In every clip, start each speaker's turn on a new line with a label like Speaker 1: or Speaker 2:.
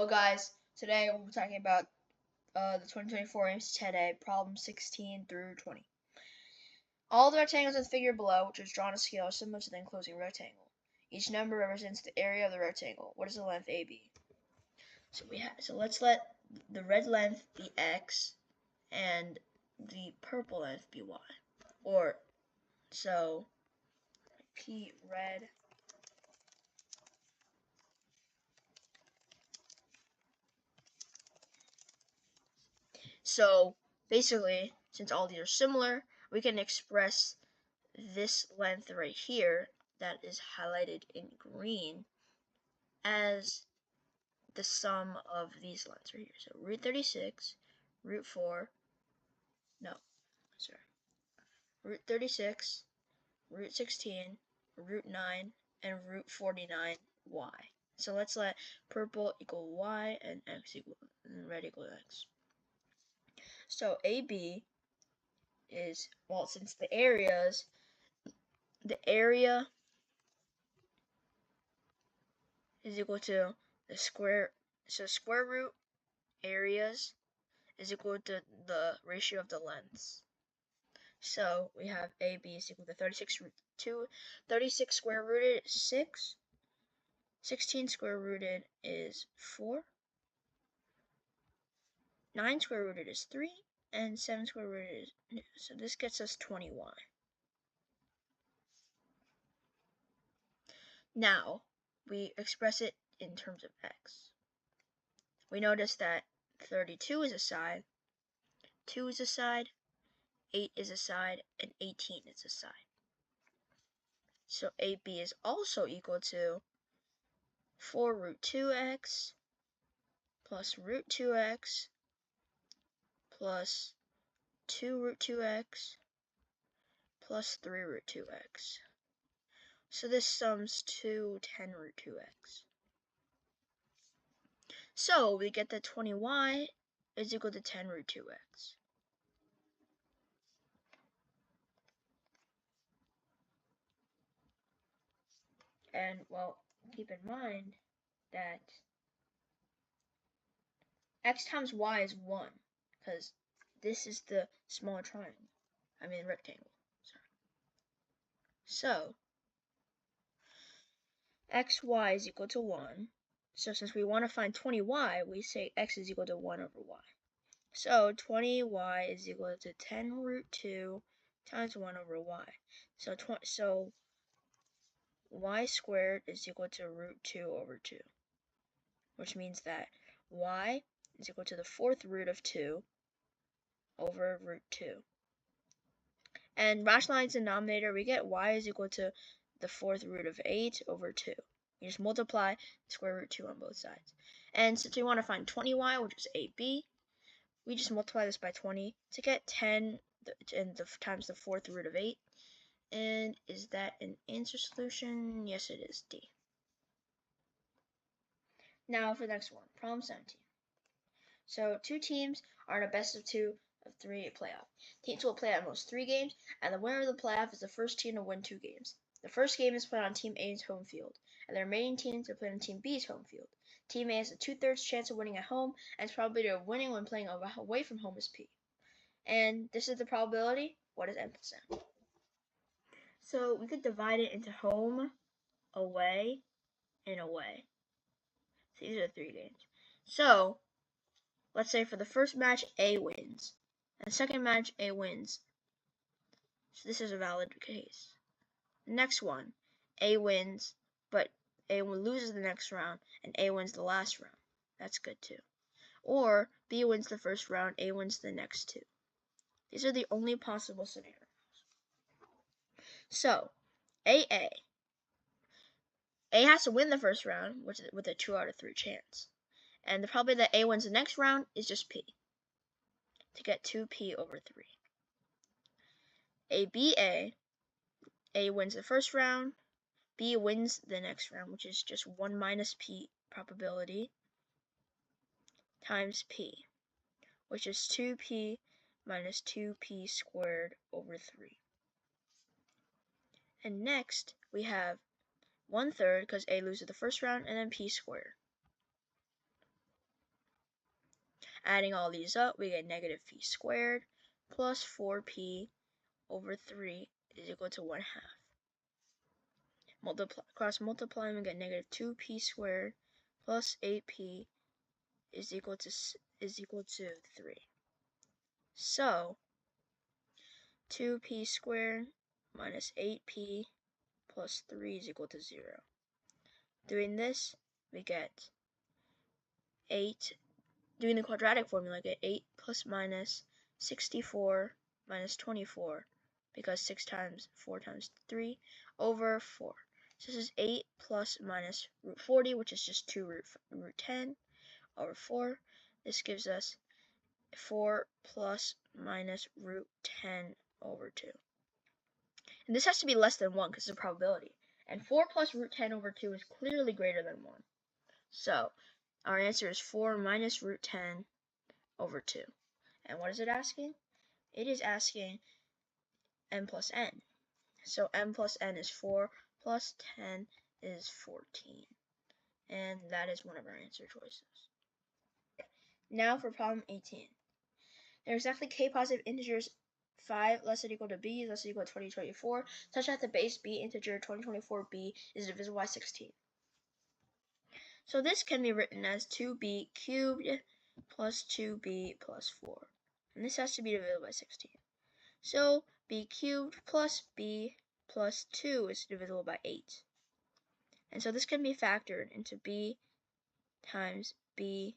Speaker 1: Hello guys, today we'll be talking about the 2024 AMC10A, problem 16 through 20. All the rectangles in the figure below, which is drawn on a scale, are similar to the enclosing rectangle. Each number represents the area of the rectangle. What is the length AB? So let's let the red length be X and the purple length be Y. So P red So basically, since all these are similar, we can express this length right here that is highlighted in green as the sum of these lengths right here. So root 36, root 4, root 36, root 16, root 9, and root 49 y. So let's let purple equal y and red equal x. So AB is, well, since the area is equal to the square, so square root areas is equal to the ratio of the lengths. So we have AB is equal to 36 root 2, 36 square rooted is 6, 16 square rooted is 4, 9 square rooted is 3, and 7 square rooted is 2. So this gets us 20y. Now, we express it in terms of x. We notice that 32 is a side, 2 is a side, 8 is a side, and 18 is a side. So AB is also equal to 4 root 2x plus root 2x plus 2 root 2x plus 3 root 2x. So this sums to 10 root 2x. So we get that 20y is equal to 10 root 2x. And, well, keep in mind that x times y is 1, because this is the smaller rectangle. So, xy is equal to 1. So since we want to find 20y, we say x is equal to 1 over y. So 20y is equal to 10 root 2 times 1 over y. So y squared is equal to root 2 over 2, which means that y is equal to the fourth root of 2 over root 2. And rationalize the denominator, we get y is equal to the fourth root of 8 over 2. You just multiply square root 2 on both sides. And since we want to find 20y, which is AB, we just multiply this by 20 to get 10 times the fourth root of 8. And is that an answer solution? Yes, it is, D. Now for the next one, problem 17. So two teams are in a best of 2 of 3 playoff. Teams will play at most 3 games, and the winner of the playoff is the first team to win 2 games. The first game is played on Team A's home field, and the remaining teams are played on Team B's home field. Team A has a 2/3 chance of winning at home, and its probability of winning when playing away from home is P. And this is the probability. What is N+N? So we could divide it into home, away, and away. So these are the 3 games. So let's say for the first match, A wins. And the second match, A wins. So this is a valid case. The next one, A wins, but A loses the next round, and A wins the last round. That's good too. Or B wins the first round, A wins the next 2. These are the only possible scenarios. So, A has to win the first round with a 2 out of 3 chance. And the probability that A wins the next round is just P, to get 2P over 3. A wins the first round, B wins the next round, which is just 1 minus P probability times P, which is 2P minus 2P squared over 3. And next, we have 1/3, because A loses the first round, and then P squared. Adding all these up, we get negative p squared plus 4p over 3 is equal to 1/2. Cross multiplying, we get negative 2p squared plus 8p is equal to 3. So 2p squared minus 8p plus 3 is equal to 0. Doing this, we get 8. Doing the quadratic formula, I get 8 plus minus 64 minus 24, because 6 times 4 times 3 over 4. So this is 8 plus minus root 40, which is just 2 root 10 over 4. This gives us 4 plus minus root 10 over 2. And this has to be less than 1 because it's a probability. And 4 plus root 10 over 2 is clearly greater than 1. So our answer is 4 minus root 10 over 2. And what is it asking? It is asking n plus n. So n plus n is 4 plus 10 is 14. And that is one of our answer choices. Now for problem 18. There are exactly k positive integers 5 less than or equal to b less than or equal to 2024, such that the base b integer 2024b is divisible by 16. So this can be written as 2b cubed plus 2b plus 4. And this has to be divisible by 16. So b cubed plus b plus 2 is divisible by 8. And so this can be factored into b times b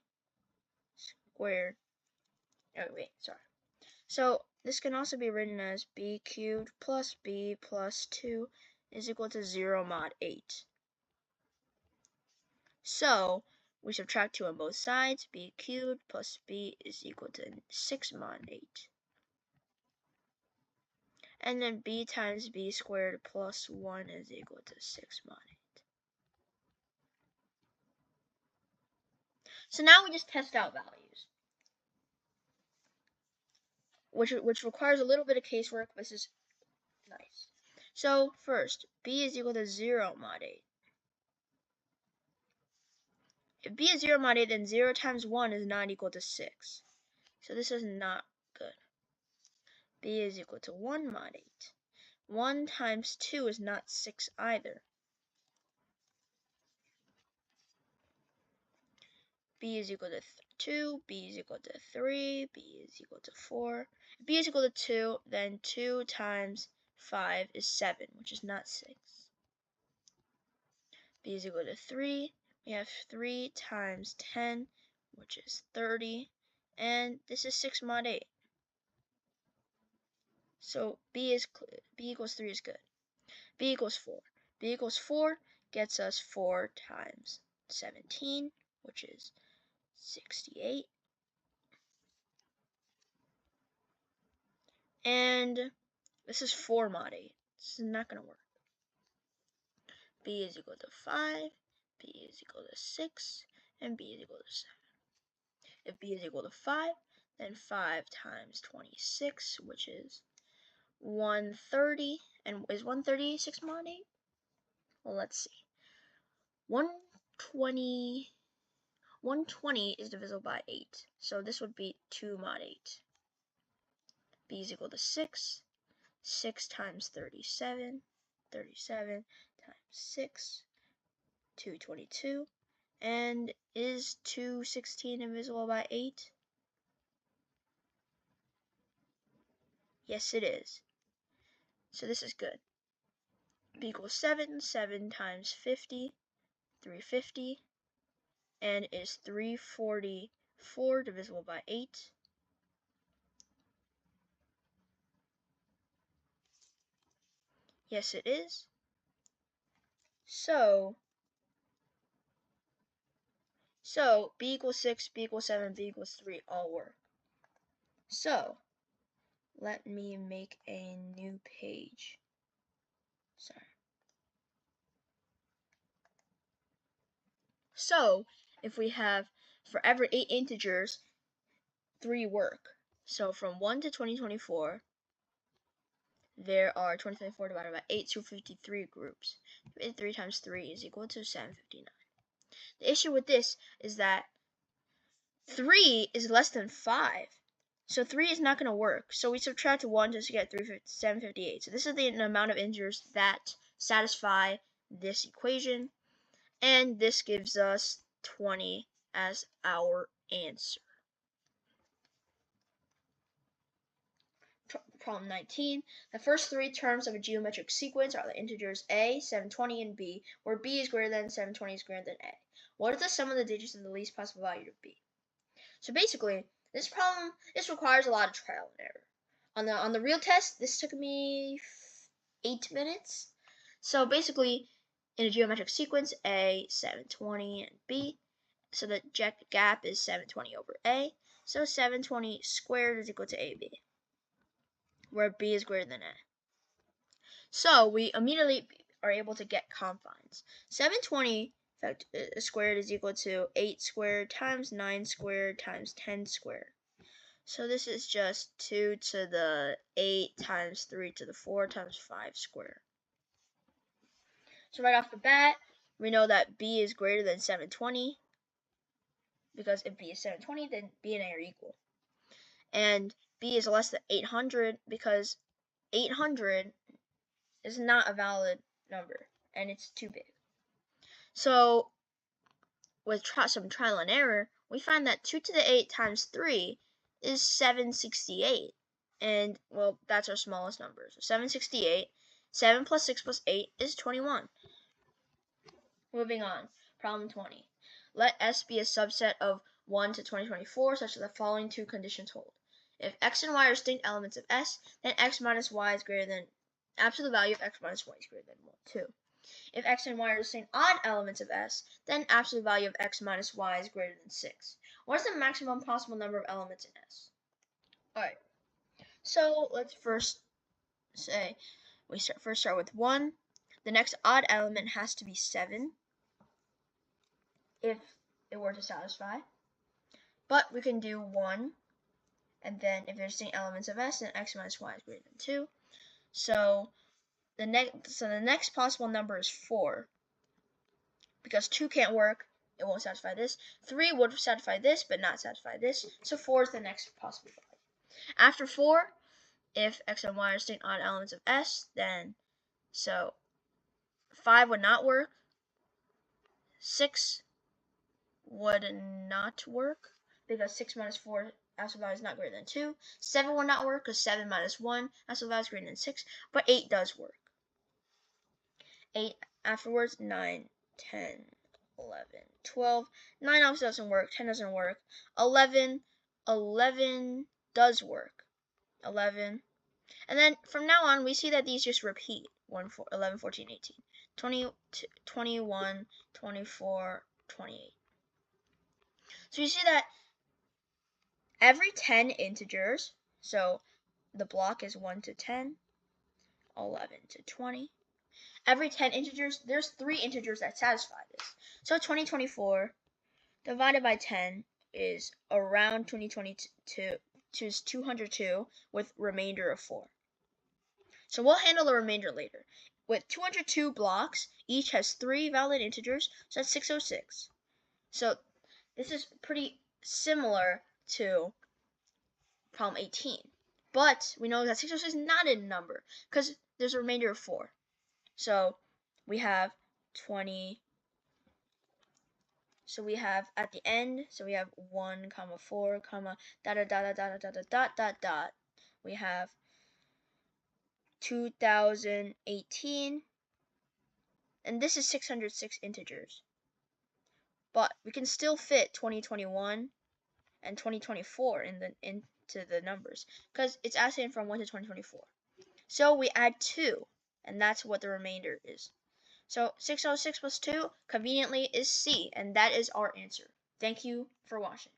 Speaker 1: squared. Oh, wait, sorry. So this can also be written as b cubed plus b plus 2 is equal to 0 mod 8. So we subtract 2 on both sides. B cubed plus b is equal to 6 mod 8. And then b times b squared plus 1 is equal to 6 mod 8. So now we just test out values, which requires a little bit of casework, but this is nice. So first, b is equal to 0 mod 8. If b is 0 mod 8, then 0 times 1 is not equal to 6. So this is not good. B is equal to 1 mod 8. 1 times 2 is not 6 either. B is equal to 2, B is equal to 3, B is equal to 4. If B is equal to 2, then 2 times 5 is 7, which is not 6. B is equal to 3. We have 3 times 10, which is 30. And this is 6 mod 8. So B equals 3 is good. B equals 4. B equals 4 gets us 4 times 17, which is 68. And this is 4 mod 8. This is not going to work. B is equal to 5, B is equal to 6, and B is equal to 7. If B is equal to 5, then 5 times 26, which is 130. And is 130 6 mod 8? Well, let's see. 120 is divisible by 8. So this would be 2 mod 8. B is equal to 6. 6 times 37. 37 times 6. 222. And is 216 divisible by 8? Yes, it is. So this is good. B equals 7. 7 times 50. 350. And is 344 divisible by 8? Yes, it is. So B equals 6, B equals 7, B equals 3 all work. So let me make a new page. Sorry. So if we have for every 8 integers, 3 work. So from 1 to 2024, there are 2024 divided by 8, 253 groups. 3 times 3 is equal to 759. The issue with this is that 3 is less than 5. So 3 is not going to work. So we subtract 1 just to get 758. So this is the amount of integers that satisfy this equation. And this gives us 20 as our answer. Problem 19. The first 3 terms of a geometric sequence are the integers a, 720, and b, where b is greater than 720 is greater than a. What is the sum of the digits of the least possible value of b? So basically, this requires a lot of trial and error. On the real test, this took me 8 minutes. So basically, in a geometric sequence, a, 720, and b, so the gap is 720 over a. So 720 squared is equal to ab, where b is greater than a. So we immediately are able to get confines. 720 squared is equal to 8 squared times 9 squared times 10 squared. So this is just 2 to the 8 times 3 to the 4 times 5 squared. So right off the bat, we know that b is greater than 720, because if b is 720, then b and a are equal. And b is less than 800, because 800 is not a valid number, and it's too big. So with some trial and error, we find that 2 to the 8 times 3 is 768. And, well, that's our smallest number. So 768, 7 plus 6 plus 8 is 21. Moving on, problem 20. Let S be a subset of 1 to 2024 such that the following 2 conditions hold. If x and y are distinct elements of S, then x minus y is greater than absolute value of x minus y is greater than 2. If x and y are distinct odd elements of S, then absolute value of x minus y is greater than 6. What is the maximum possible number of elements in S? Alright, so let's first say, we start with 1. The next odd element has to be 7 if it were to satisfy. But we can do 1, and then if there's distinct elements of S, then x minus y is greater than 2. So the next possible number is 4. Because 2 can't work, it won't satisfy this. 3 would satisfy this, but not satisfy this. So 4 is the next possible value. After 4, if x and y are distinct odd elements of S, then so 5 would not work. 6 would not work, because 6 minus 4 absolute value is not greater than 2. 7 would not work, because 7 minus 1 absolute value is greater than 6. But 8 does work. 8 afterwards, 9, 10, 11, 12. 9 obviously doesn't work. 10 doesn't work. 11 does work. 11. And then from now on, we see that these just repeat. 11, 14, 18. 20, 21, 24, 28. So you see that every 10 integers, so the block is 1 to 10, 11 to 20. Every 10 integers, there's 3 integers that satisfy this. So 2024 divided by 10 is around 202 with remainder of 4. So we'll handle the remainder later. With 202 blocks, each has 3 valid integers, so that's 606. So this is pretty similar to problem 18. But we know that 606 is not a number because there's a remainder of 4. So we have 20. So we have at the end, so we have 1, 4, dot, dot, dot, dot, dot, dot, dot, dot. We have 2018. And this is 606 integers. But we can still fit 2021 and 2024 into the numbers because it's asking from 1 to 2024. So we add 2, and that's what the remainder is. So 606 plus 2 conveniently is C, and that is our answer. Thank you for watching.